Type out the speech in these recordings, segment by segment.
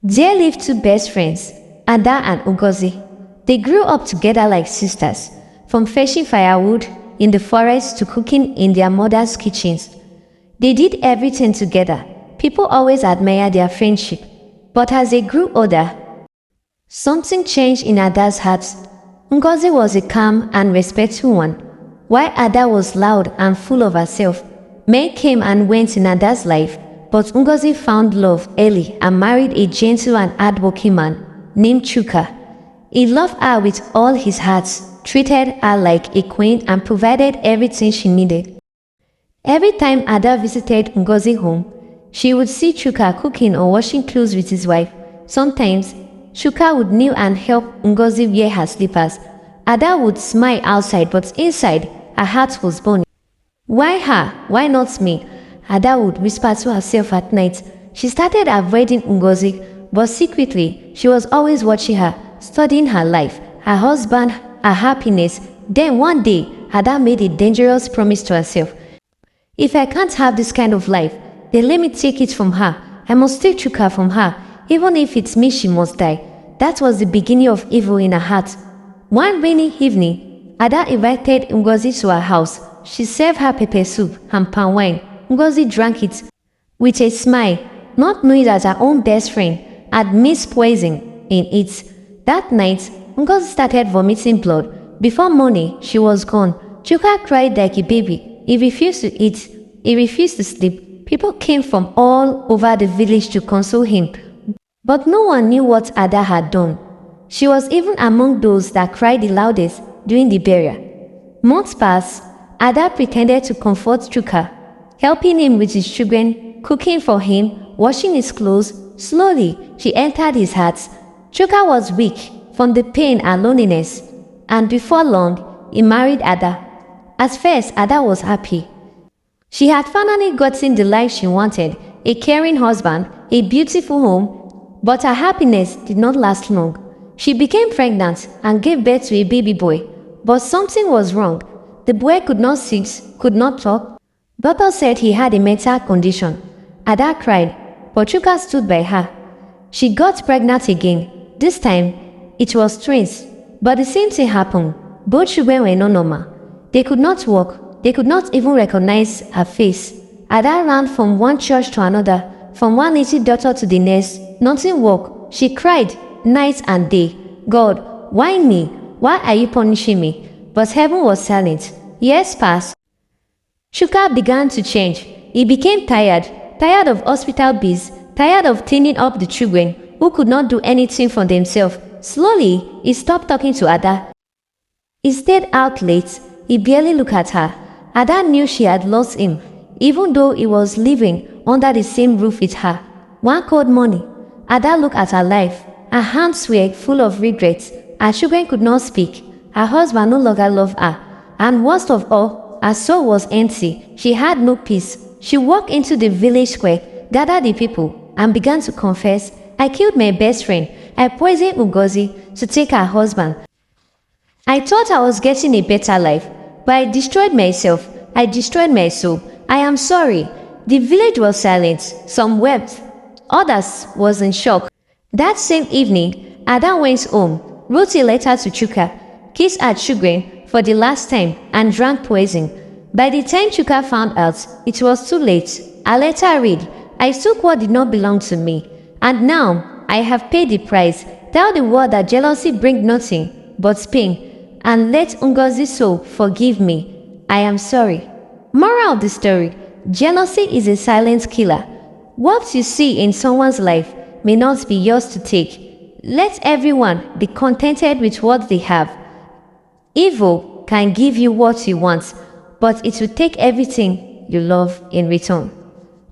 There lived two best friends, Ada and Ngozi. They grew up together like sisters, from fetching firewood in the forest to cooking in their mother's kitchens. They did everything together. People always admired their friendship. But as they grew older, something changed in Ada's heart. Ngozi was a calm and respectful one, while Ada was loud and full of herself. Men came and went in Ada's life, but Ngozi found love early and married a gentle and hardworking man named Chuka. He loved her with all his heart, treated her like a queen and provided everything she needed. Every time Ada visited Ngozi home, she would see Chuka cooking or washing clothes with his wife. Sometimes, Chuka would kneel and help Ngozi wear her slippers. Ada would smile outside, but inside, her heart was burning. Why her? Why not me? Ada would whisper to herself at night. She started avoiding Ngozi, but secretly, she was always watching her, studying her life, her husband, her happiness. Then one day, Ada made a dangerous promise to herself. If I can't have this kind of life, then let me take it from her. I must take Chuka from her, even if it means she must die. That was the beginning of evil in her heart. One rainy evening, Ada invited Ngozi to her house. She served her pepper soup and palm wine. Ngozi drank it with a smile, not knowing that her own best friend had mixed poison in it. That night, Ngozi started vomiting blood. Before morning, she was gone. Chuka cried like a baby. He refused to eat. He refused to sleep. People came from all over the village to console him, but no one knew what Ada had done. She was even among those that cried the loudest during the burial. Months passed. Ada pretended to comfort Chuka, helping him with his children, cooking for him, washing his clothes. Slowly, she entered his heart. Chuka was weak from the pain and loneliness, and before long, he married Ada. At first, Ada was happy. She had finally gotten the life she wanted, a caring husband, a beautiful home, but her happiness did not last long. She became pregnant and gave birth to a baby boy, but something was wrong. The boy could not sit, could not talk. Doctor said he had a mental condition. Ada cried, but Chuka stood by her. She got pregnant again. This time, it was twins, but the same thing happened. Both children were not normal. They could not walk. They could not even recognize her face. Ada ran from one church to another, from one little daughter to the next. Nothing worked. She cried night and day. God, why me? Why are you punishing me? But heaven was silent. Years passed. Chuka began to change. He became tired of hospital bills, tired of cleaning up the children who could not do anything for themselves. Slowly, he stopped talking to Ada. He stayed out late. He barely looked at her. Ada knew she had lost him, even though he was living under the same roof with her. One cold morning, Ada looked at her life. Her hands were full of regrets. Her children could not speak. Her husband no longer loved her. And worst of all, her soul was empty. She had no peace. She walked into the village square, gathered the people, and began to confess, I killed my best friend. I poisoned Ngozi to take her husband. I thought I was getting a better life, but I destroyed myself. I destroyed my soul. I am sorry. The village was silent. Some wept. Others was in shock. That same evening, Ada went home, wrote a letter to Chuka, kissed her children for the last time, and drank poison. By the time Chuka found out, it was too late. Her letter read, I took what did not belong to me, and now I have paid the price. Tell the world that jealousy brings nothing but pain, and let Ngozi's soul forgive me. I am sorry. Moral of the story: jealousy is a silent killer. What you see in someone's life may not be yours to take. Let everyone be contented with what they have. Evil can give you what you want, but it will take everything you love in return.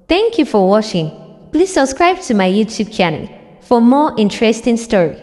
Thank you for watching. Please subscribe to my YouTube channel for more interesting stories.